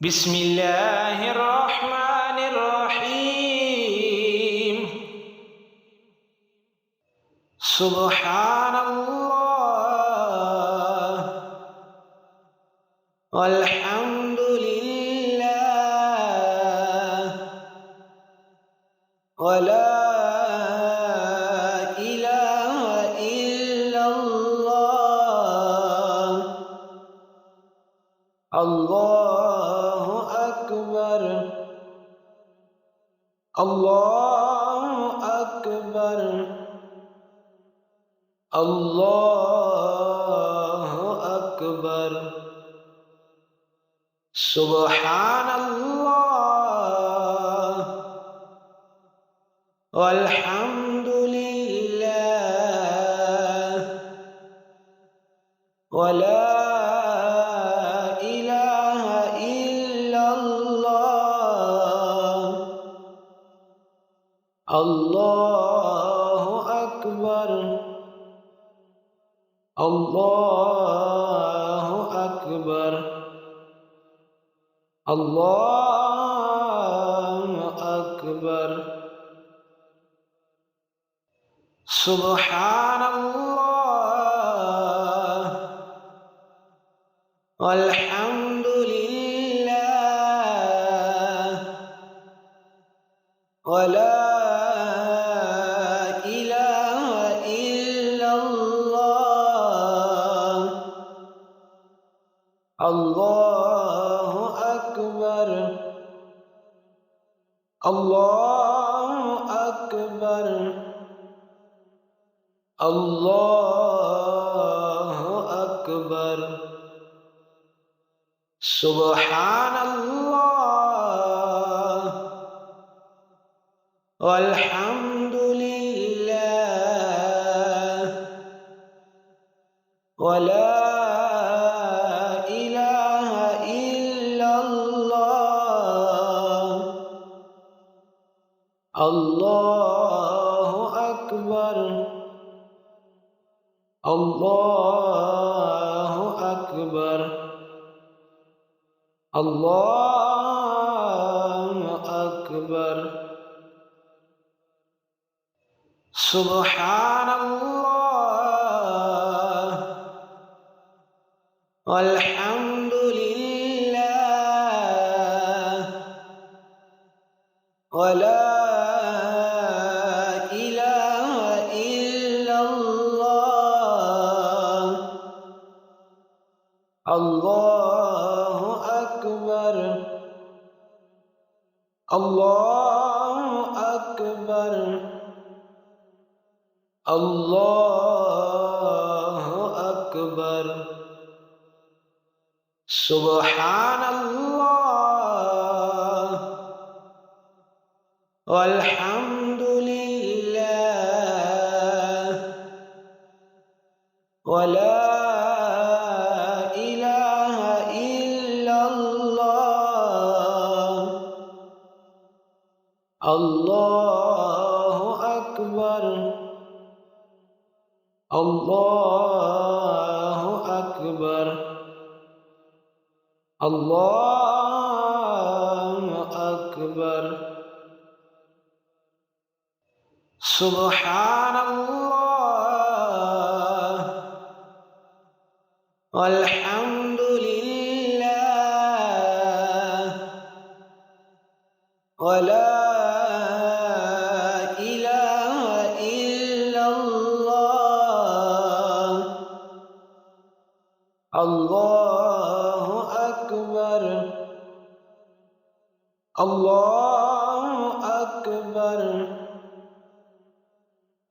بسم الله الرحمن الرحيم. سبحان الله والحمد لله ولا إله إلا الله. الله أكبر الله أكبر الله أكبر. سبحان الله والحمد لله ولا إله إلا الله. الله أكبر الله أكبر الله أكبر. سبحان الله والحمد لله ولا إله إلا الله. الله أكبر الله أكبر الله أكبر. سبحان الله والحمد لله ولا إله إلا الله. الله أكبر الله أكبر الله أكبر. سبحان الله والحمد لله ولا إله إلا الله. الله أكبر الله أكبر الله أكبر. سبحان الله والحمد لله ولا إله إلا الله. الله أكبر الله أكبر الله أكبر. سبحان الله والحمد لله ولا إله إلا الله. الله أكبر الله أكبر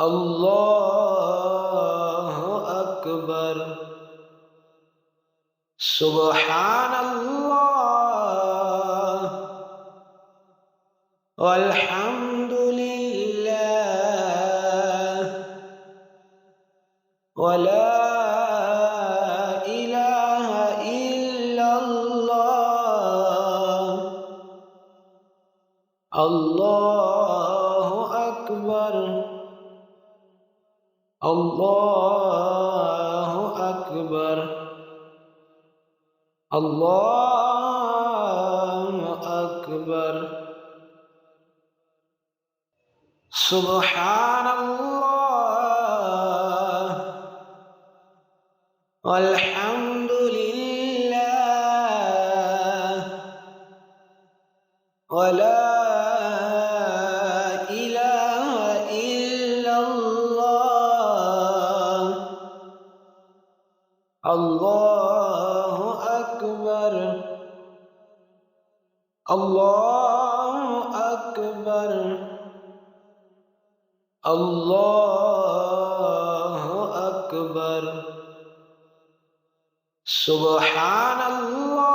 الله أكبر. سبحان الله والحمد لله ولا إله إلا الله. الله أكبر الله أكبر الله سبحان الله والحمد لله ولا إله إلا الله الله أكبر الله أكبر الله أكبر سبحان الله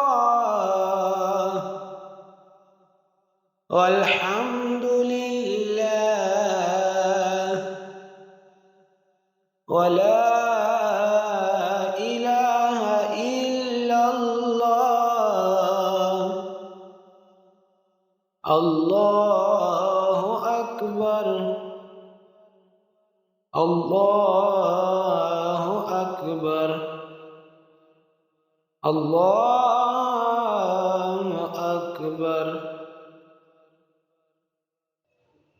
والحمد لله ولا إله إلا الله الله أكبر الله أكبر الله أكبر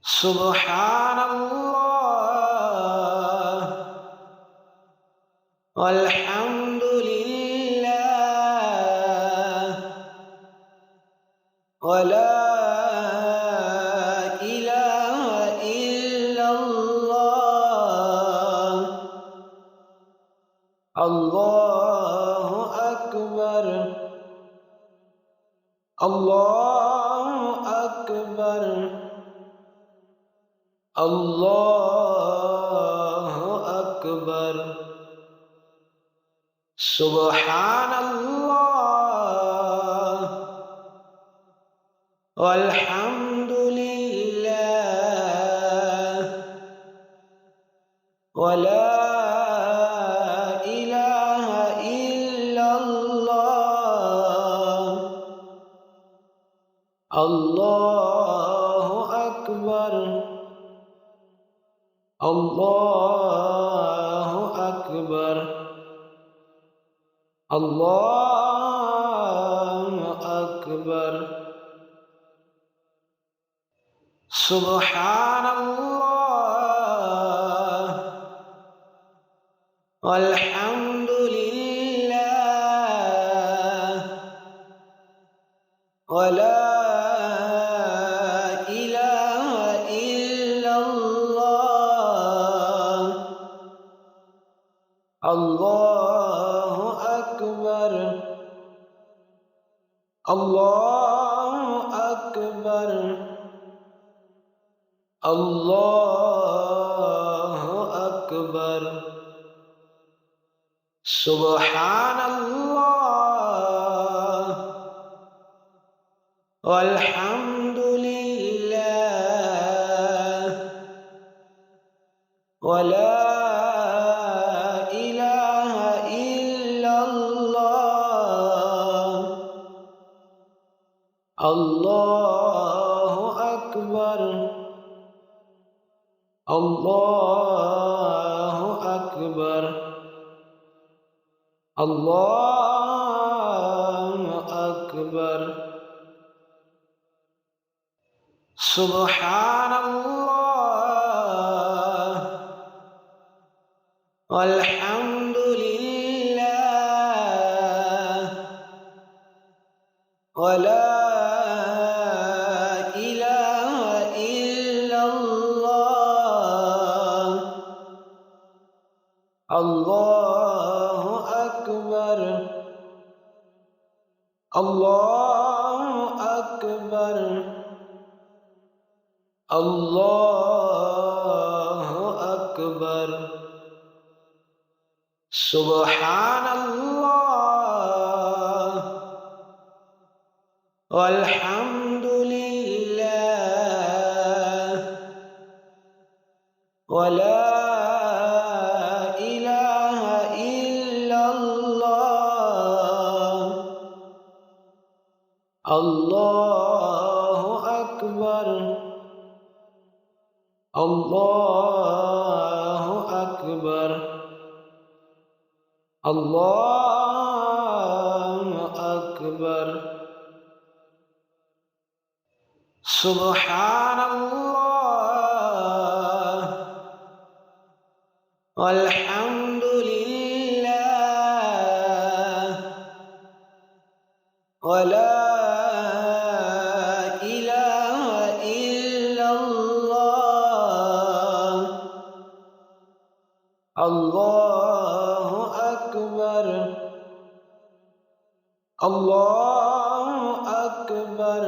سبحان الله والحمد لله ولا إله إلا الله الله أكبر الله أكبر الله أكبر سبحان الله والحمد لله ولا إله إلا الله الله أكبر الله أكبر الله أكبر سبحان الله والحمد لله ولا إله إلا الله الله أكبر الله أكبر الله أكبر سبحان الله والحمد لله ولا إله إلا الله الله أكبر الله أكبر الله أكبر سبحان الله والحمد لله ولا إله إلا الله الله أكبر الله أكبر الله أكبر سبحان الله والحمد لله ولا إله إلا الله الله أكبر الله أكبر الله أكبر سبحان الله والحمد لله ولا إله إلا الله الله أكبر الله أكبر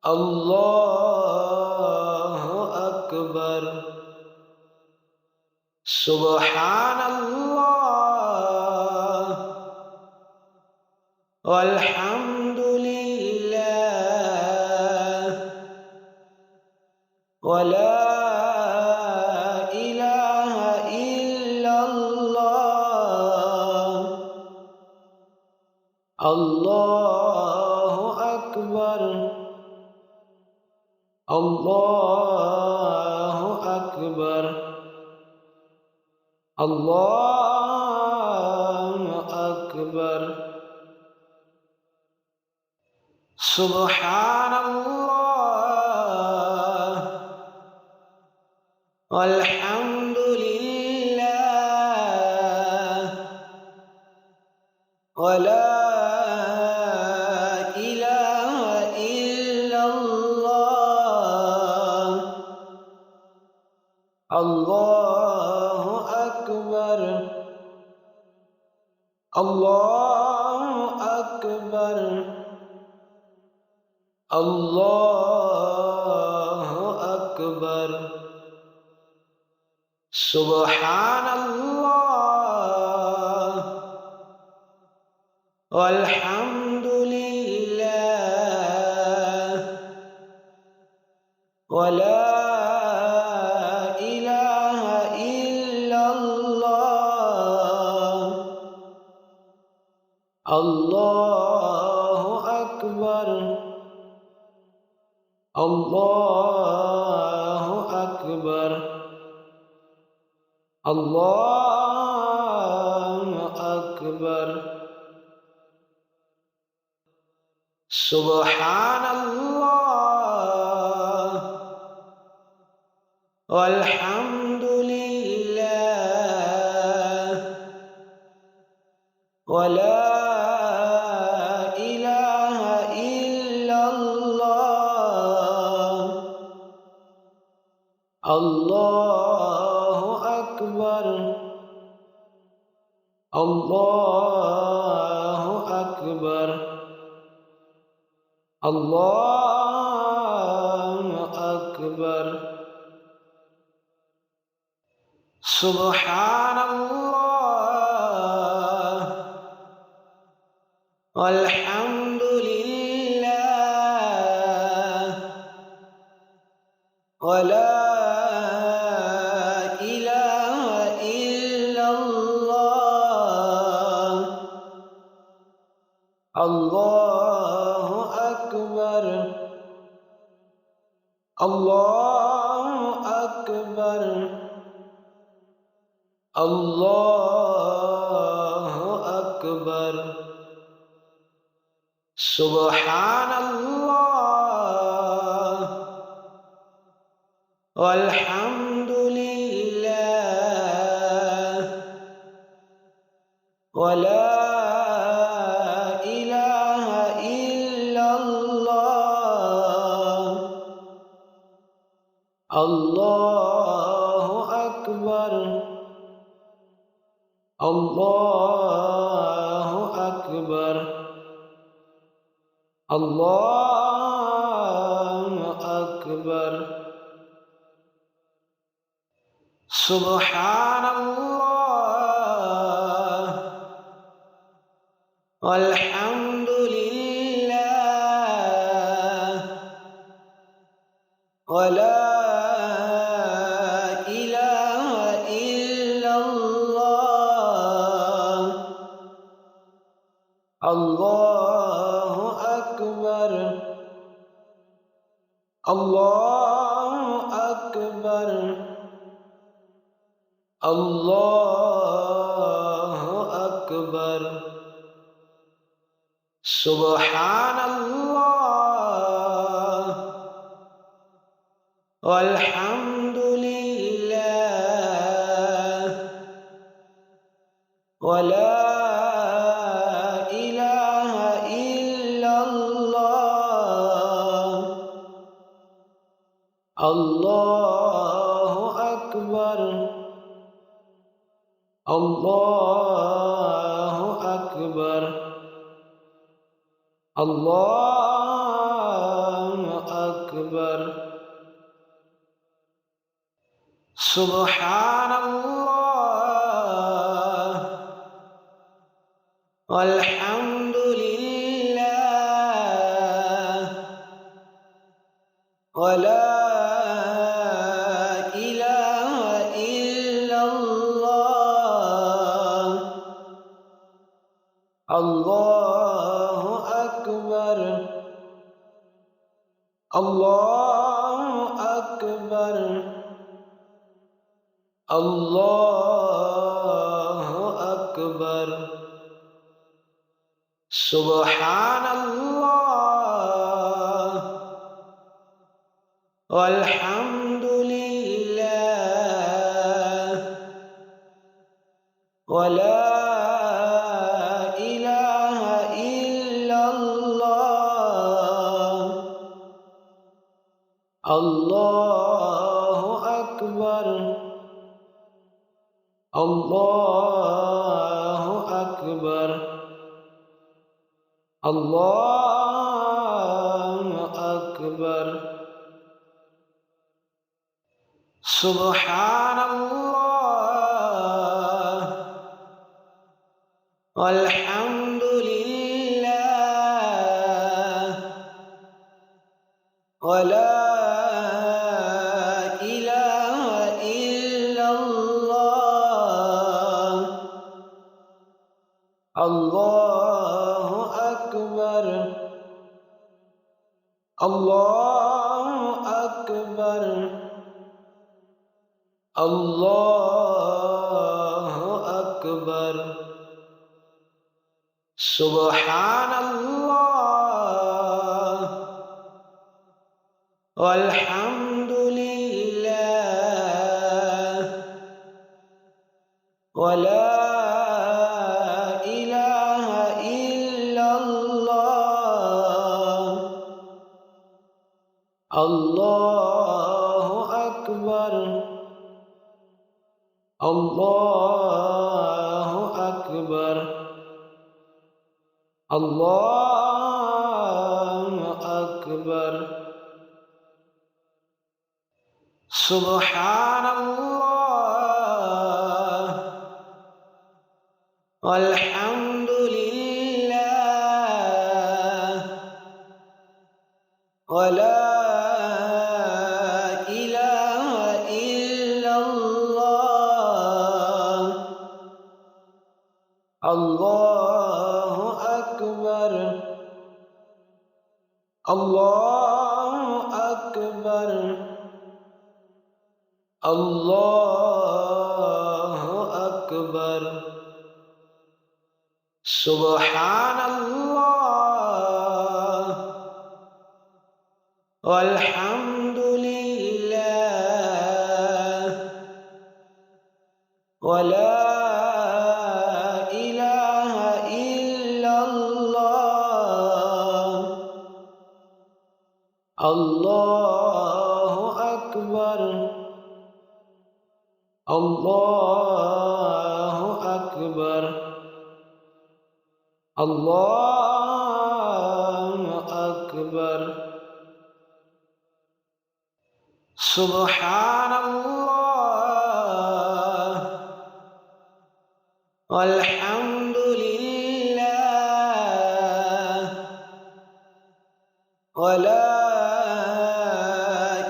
الله أكبر سبحان الله والحمد لله ولا إله إلا الله الله أكبر الله أكبر الله أكبر سبحان الله والحمد لله ولا إله إلا الله الله أكبر الله أكبر الله أكبر سبحان الله والحمد لله ولا إله إلا الله الله أكبر الله أكبر الله أكبر سبحان الله والحمد لله ولا إله إلا الله الله أكبر الله أكبر الله أكبر سبحان الله والحمد لله ولا إله إلا الله الله أكبر الله أكبر الله أكبر سبحان الله والحمد لله ولا إله إلا الله الله أكبر الله أكبر الله أكبر سبحان الله والحمد لله ولا إله إلا الله الله أكبر الله أكبر الله أكبر سبحان الله والحمد لله الله أكبر الله أكبر الله أكبر سبحان الله والحمد لله ولا إله إلا الله الله أكبر الله أكبر الله أكبر سبحان الله والحمد لله ولا إله إلا الله الله أكبر الله أكبر الله أكبر سبحان الله والحمد لله ولا إله إلا الله الله أكبر الله أكبر الله أكبر سبحان الله والحمد لله ولا إله إلا الله الله أكبر الله أكبر الله أكبر سبحان الله والحمد لله ولا إله إلا الله الله أكبر الله أكبر الله أكبر سبحان الله والحمد لله ولا إله إلا الله الله أكبر الله أكبر الله أكبر سبحان الله والحمد لله ولا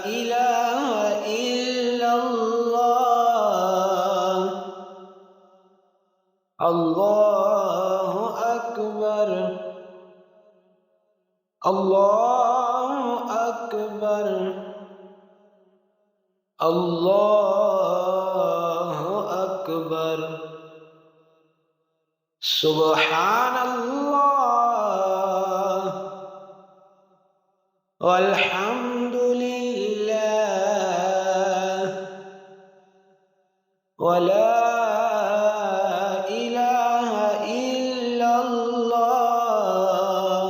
إله إلا الله الله أكبر الله أكبر الله أكبر سبحان الله والحمد لله ولا إله إلا الله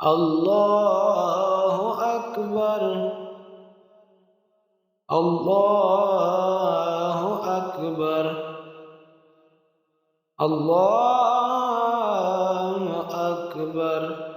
الله أكبر الله أكبر الله أكبر